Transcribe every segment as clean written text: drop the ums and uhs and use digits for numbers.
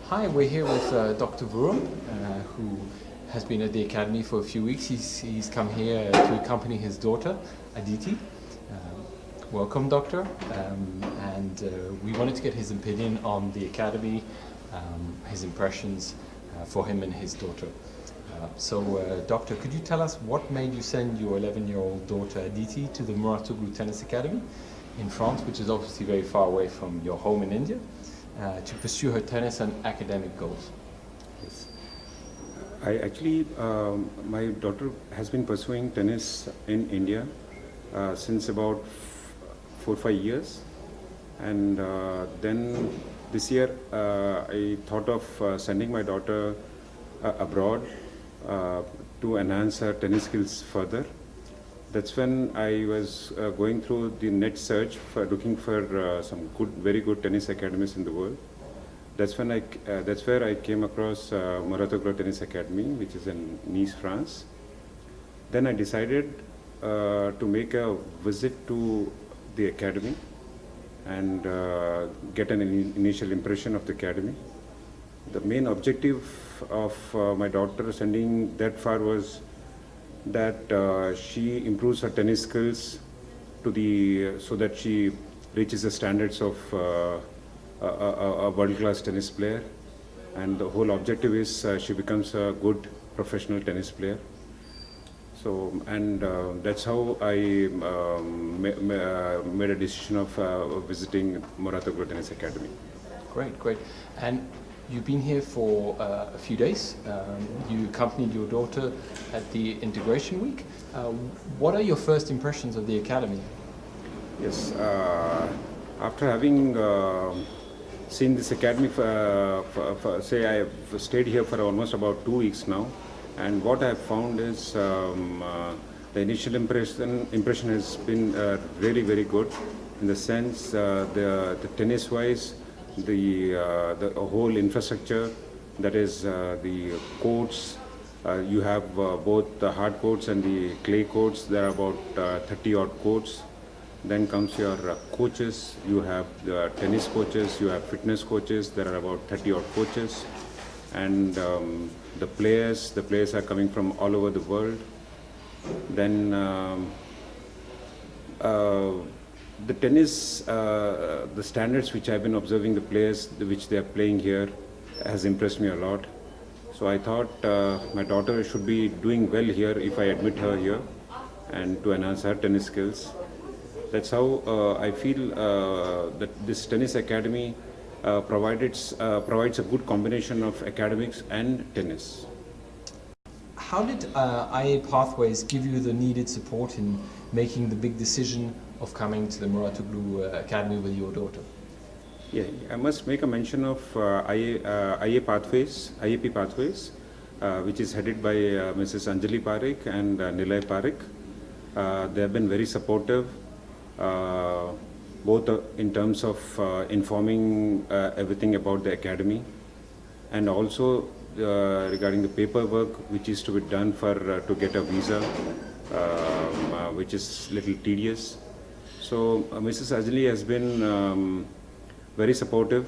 Hi, we're here with Dr. Vurum, who has been at the Academy for a few weeks. He's come here to accompany his daughter, Adithi. Welcome, Doctor. We wanted to get his opinion on the Academy, his impressions for him and his daughter. Doctor, could you tell us what made you send your 11-year-old daughter, Adithi, to the Mouratoglou Tennis Academy in France, which is obviously very far away from your home in India, to pursue her tennis and academic goals? Yes. I actually, my daughter has been pursuing tennis in India since about 4 or 5 years. And then this year, I thought of sending my daughter abroad to enhance her tennis skills further. That's when I was going through the net search for looking for some very good tennis academies in the world. That's where I came across Mouratoglou Tennis Academy, which is in Nice, France. Then I decided to make a visit to the academy and get an initial impression of the academy. The main objective of my daughter sending that far was that she improves her tennis skills so that she reaches the standards of a world-class tennis player, and the whole objective is she becomes a good professional tennis player. So, and that's how I made a decision of visiting Mouratoglou Tennis Academy. Great. And you've been here for a few days. You accompanied your daughter at the integration week. What are your first impressions of the academy? Yes, after having seen this academy say I've stayed here for almost about 2 weeks now, and what I've found is the initial impression has been really very good, in the sense the tennis wise, the whole infrastructure, that is the courts. You have both the hard courts and the clay courts. There are about 30 odd courts. Then comes your coaches. You have the tennis coaches, you have fitness coaches. There are about 30 odd coaches. And the players are coming from all over the world. Then the tennis, the standards which I've been observing, the players which they are playing here, has impressed me a lot. So I thought my daughter should be doing well here if I admit her here, and to enhance her tennis skills. That's how I feel that this tennis academy provides a good combination of academics and tennis. How did IA Pathways give you the needed support in making the big decision of coming to the Mouratoglou Academy with your daughter? Yeah, I must make a mention of IA Pathways, IAP Pathways, which is headed by Mrs. Anjali Parekh and Nilay Parekh. They have been very supportive, both in terms of informing everything about the academy, and also regarding the paperwork which is to be done to get a visa, which is little tedious. So Mrs. Anjali has been very supportive,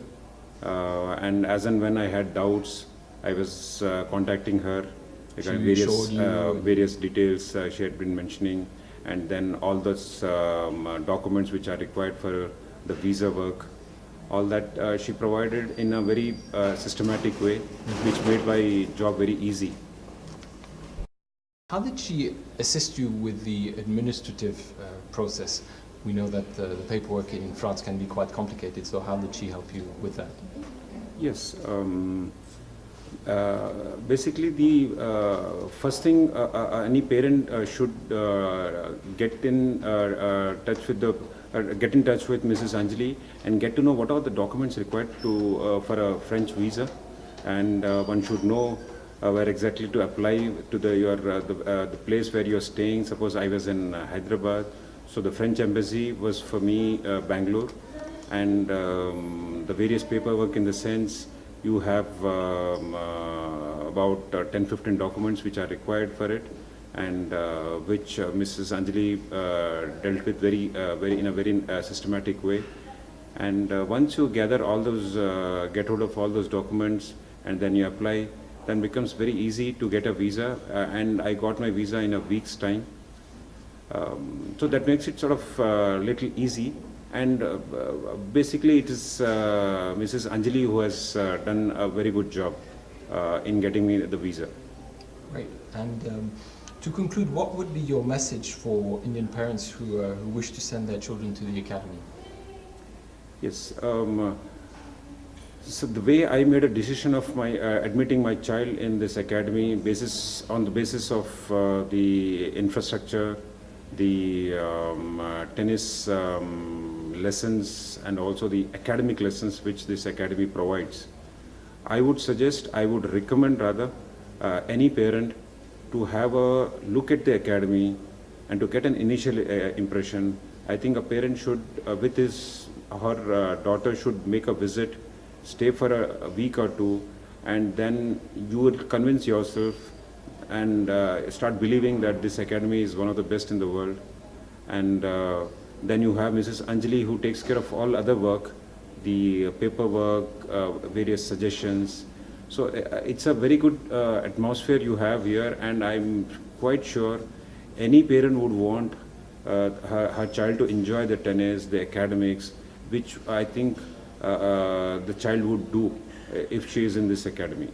and as and when I had doubts, I was contacting her regarding various details she had been mentioning, and then all those documents which are required for the visa work, all that she provided in a very systematic way, which made my job very easy. How did she assist you with the administrative process? We know that the paperwork in France can be quite complicated, so how did she help you with that? Yes. Basically, the first thing any parent should get in touch with Mrs. Anjali and get to know what are the documents required for a French visa, and one should know where exactly to apply to the place where you're staying. Suppose I was in Hyderabad, so the French embassy was for me Bangalore, and the various paperwork, in the sense you have about 10-15 documents which are required for it, and which Mrs. Anjali dealt with in a very systematic way. And once you gather all those, get hold of all those documents, and then you apply, then becomes very easy to get a visa. And I got my visa in a week's time. So that makes it sort of little easy. And basically it is Mrs. Anjali who has done a very good job in getting me the visa. Great. And to conclude, what would be your message for Indian parents who wish to send their children to the academy? Yes. So the way I made a decision of my admitting my child in this academy on the basis of the infrastructure, the tennis lessons, and also the academic lessons which this academy provides, I would recommend rather any parent to have a look at the academy and to get an initial impression. I think a parent should, with his her daughter, should make a visit, stay for a week or two, and then you will convince yourself and start believing that this academy is one of the best in the world. And then you have Mrs. Anjali who takes care of all other work, the paperwork, various suggestions. So it's a very good atmosphere you have here, and I'm quite sure any parent would want her child to enjoy the tennis, the academics, which I think the child would do if she is in this academy.